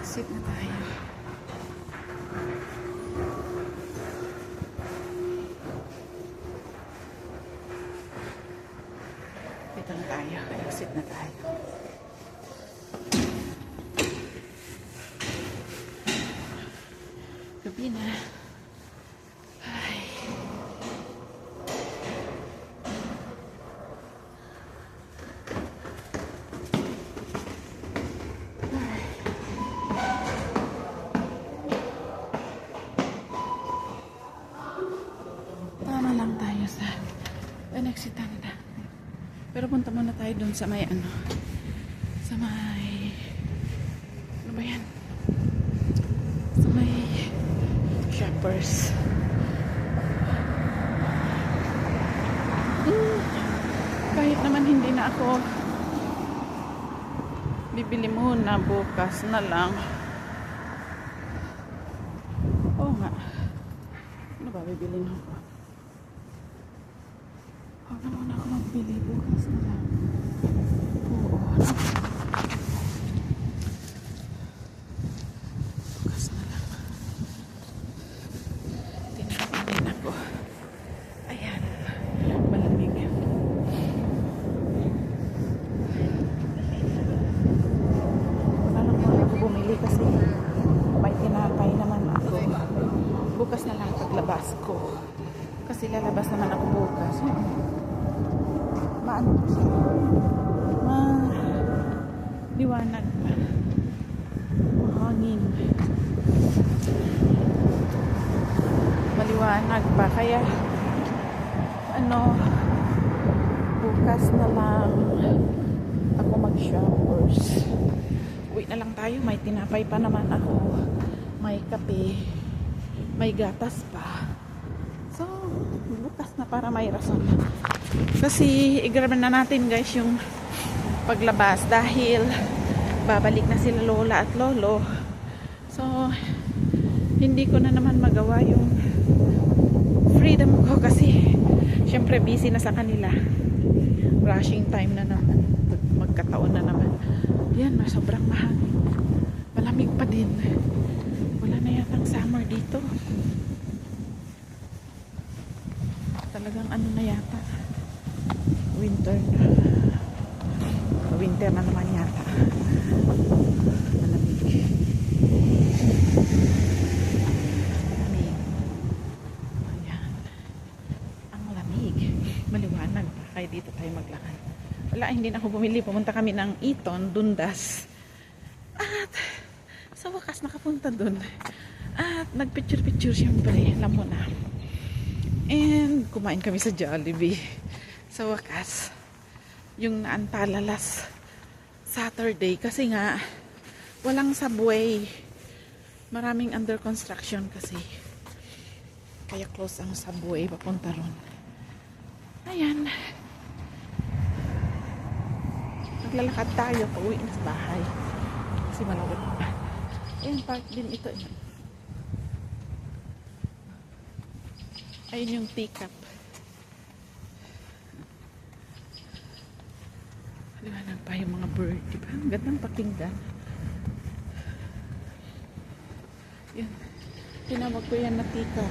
Exit na tayo. Dito na tayo. Exit na tayo. Gabi na. Ay. Tama lang tayo sa exit na. Pero punta muna tayo dun sa may ano. Sa may ano ba yan? Sa may shoppers. Kahit naman hindi na ako bibili muna, bukas na lang. Oo nga. Ano ba bibili na ako? Huwag na muna ako magbili, bukas na lang. Oo. Bukas na lang. Tinapin ako. Ayan. Malamig. Wala lang muna ako bumili kasi may tinapay naman ako. Bukas na lang paglabas ko. Kasi lalabas naman ako bukas. Maano po siya? Liwanag pa. Mahangin. Maliwanag pa. Kaya ano, bukas na lang ako mag-shoppers. Uwi na lang tayo. May tinapay pa naman ako. May kape. May gatas pa. So, bukas na para may rason. Kasi, i-grab na natin guys yung paglabas dahil babalik na sila lola at lolo. So, hindi ko na naman magawa yung freedom ko kasi syempre busy na sa kanila. Rushing time na naman. Magkataon na naman. Yan, sobrang mahangin. Malamig pa din. Wala na yatang summer dito. Talagang ano na yata, winter na. Winter na naman yata. Malamig. Malamig. Ayan. Ang lamig. Maliwanag pa. Kaya dito tayo maglakad. Wala, hindi na ako bumili. Pumunta kami ng Eton, Dundas. At sa wakas nakapunta dun. At nagpicture-picture syempre. Alam mo na. And kumain kami sa Jollibee. Sa wakas, yung naantala last Saturday kasi nga walang subway. Maraming under construction kasi. Kaya close ang subway papunta ron. Ayan. Naglalakad tayo pauwi na sa bahay. Kasi malawag pa. Ayan, park din ito. Ayun yung teacup. Liwanag pa yung mga bird. Diba? Ang gandang pakinggan. Yan. Tinawag ko yan na teacup.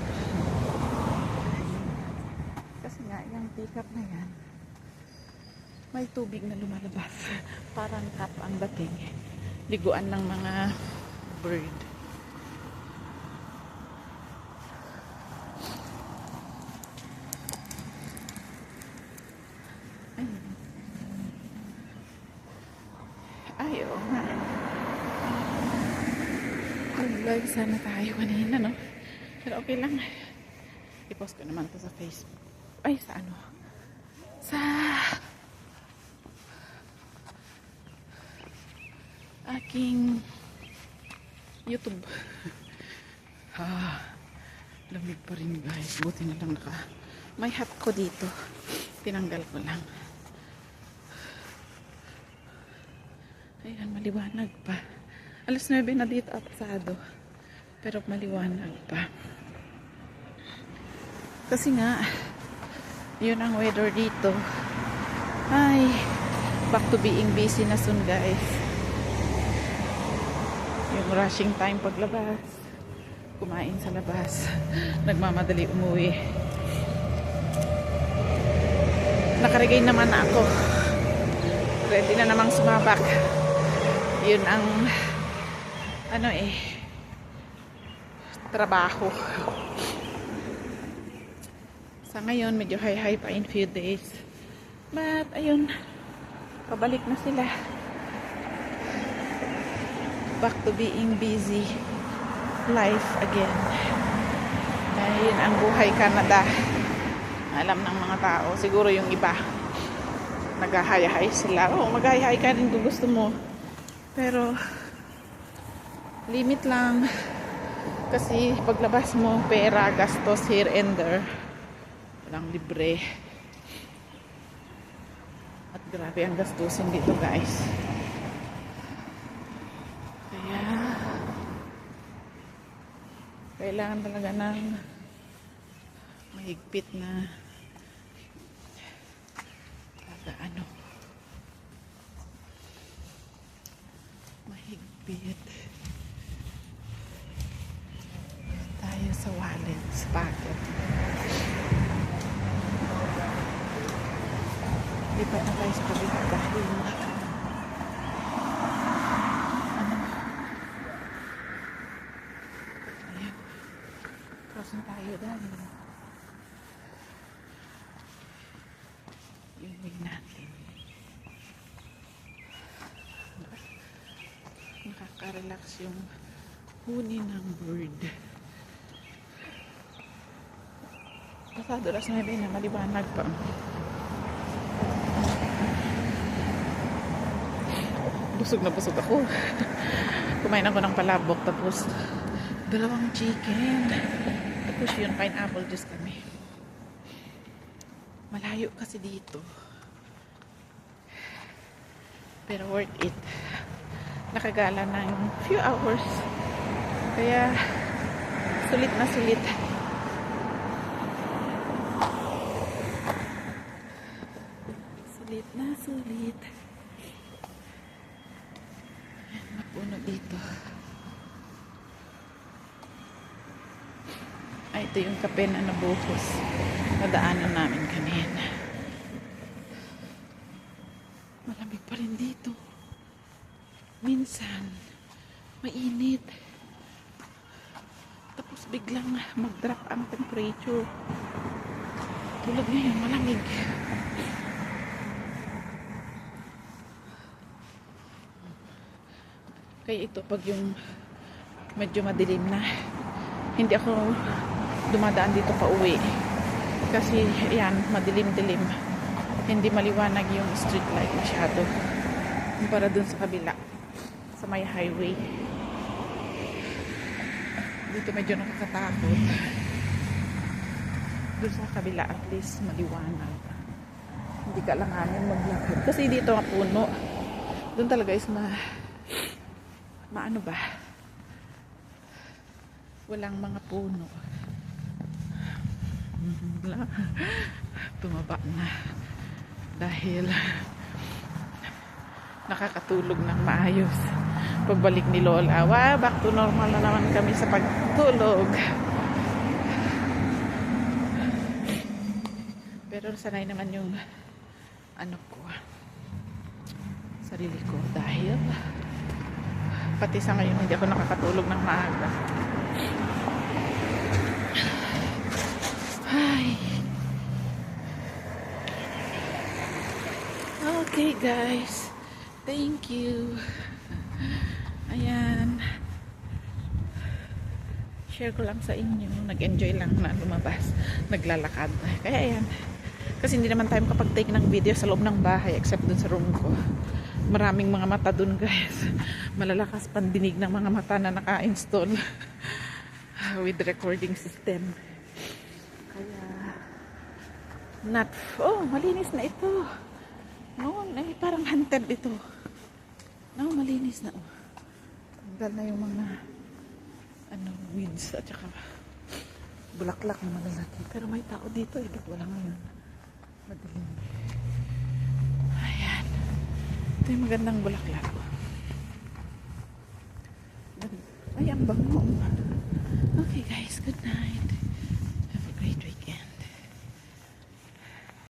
Kasi nga, yung teacup na yan, may tubig na lumalabas. Parang tap ang dating. Liguan ng mga bird. Ay, oo nga. Nag-vlog sana tayo kanina, no? Pero okay lang. I-post ko naman to sa Facebook. Ay, sa ano? Sa aking YouTube. Lamig pa rin guys. Buti na lang may hat ko dito. Tinanggal ko lang. Ayan, maliwanag pa. Alas 9 na dito atasado. Pero maliwanag pa. Kasi nga, yun ang weather dito. Ay, back to being busy na soon guys. Yung rushing time paglabas. Kumain sa labas. Nagmamadali umuwi. Nakaregay naman na ako. Ready na namang sumabak. Yun ang trabaho. Sa ngayon, medyo high pa in few days. But, ayun, pabalik na sila. Back to being busy life again. Ayun ang buhay Canada. Alam ng mga tao. Siguro yung iba, nag-hi-hi sila. Oo, mag-hi-hi ka rin kung gusto mo. Pero, limit lang. Kasi paglabas mo, pera, gastos here and there. Walang libre. At grabe ang gastusin dito, guys. Kaya, kailangan talaga ng mahigpit na mahigpit tayo sa wallet, sa pocket. Lipat na tayo sa kabila dahil ayan, crossing tayo dahil yung way natin. Nakaka-relax yung huni ng bird. Pasado alas 9 na, maliwanag pa. Busog na busog ako. Kumain ako ng palabok, tapos 2 chicken. Tapos yun, pineapple juice kami. Malayo kasi dito. Pero worth it. Nakagala ng few hours. Kaya sulit na sulit. Sulit na sulit. Napuno dito. Ay, ito yung kape na nabuhos. Nadaanan namin kanina. Malamig pa rin dito. Minsan, mainit. Tapos biglang mag-drop ang temperature. Tulad ngayon, malamig. Kaya ito, pag yung medyo madilim na, hindi ako dumadaan dito pa uwi. Kasi, yan, madilim-dilim. Hindi maliwanag yung street light masyado. Para dun sa kabila. Sa may highway. Dito medyo nakakatakot. Dun sa kabila, at least maliwanag. Hindi ka langanin maglakad. Kasi dito ang puno. Dun talaga is maano ba? Walang mga puno. Tumaba na. Dahil nakakatulog ng maayos. Pagbalik ni Lola, back to normal na naman kami sa pagtulog. Pero sanay naman yung sarili ko dahil pati sa ngayon hindi ako nakakatulog ng maaga. Ay. Okay guys, thank you. Ayan, share ko lang sa inyo. Nag-enjoy lang na lumabas, naglalakad. Kaya ayan, kasi hindi naman tayo kapag-take ng video sa loob ng bahay except dun sa room ko. Maraming mga mata dun guys. Malalakas pandinig ng mga mata na naka-install with recording system. Kaya malinis na ito. No, parang hunted ito. No, malinis na. Tanggal na yung mga weeds at saka bulaklak na malalaki. Pero may tao dito, ba't wala ngayon? Madilim. Ayan. Ito yung magandang bulaklak. Ganda. Ang bango.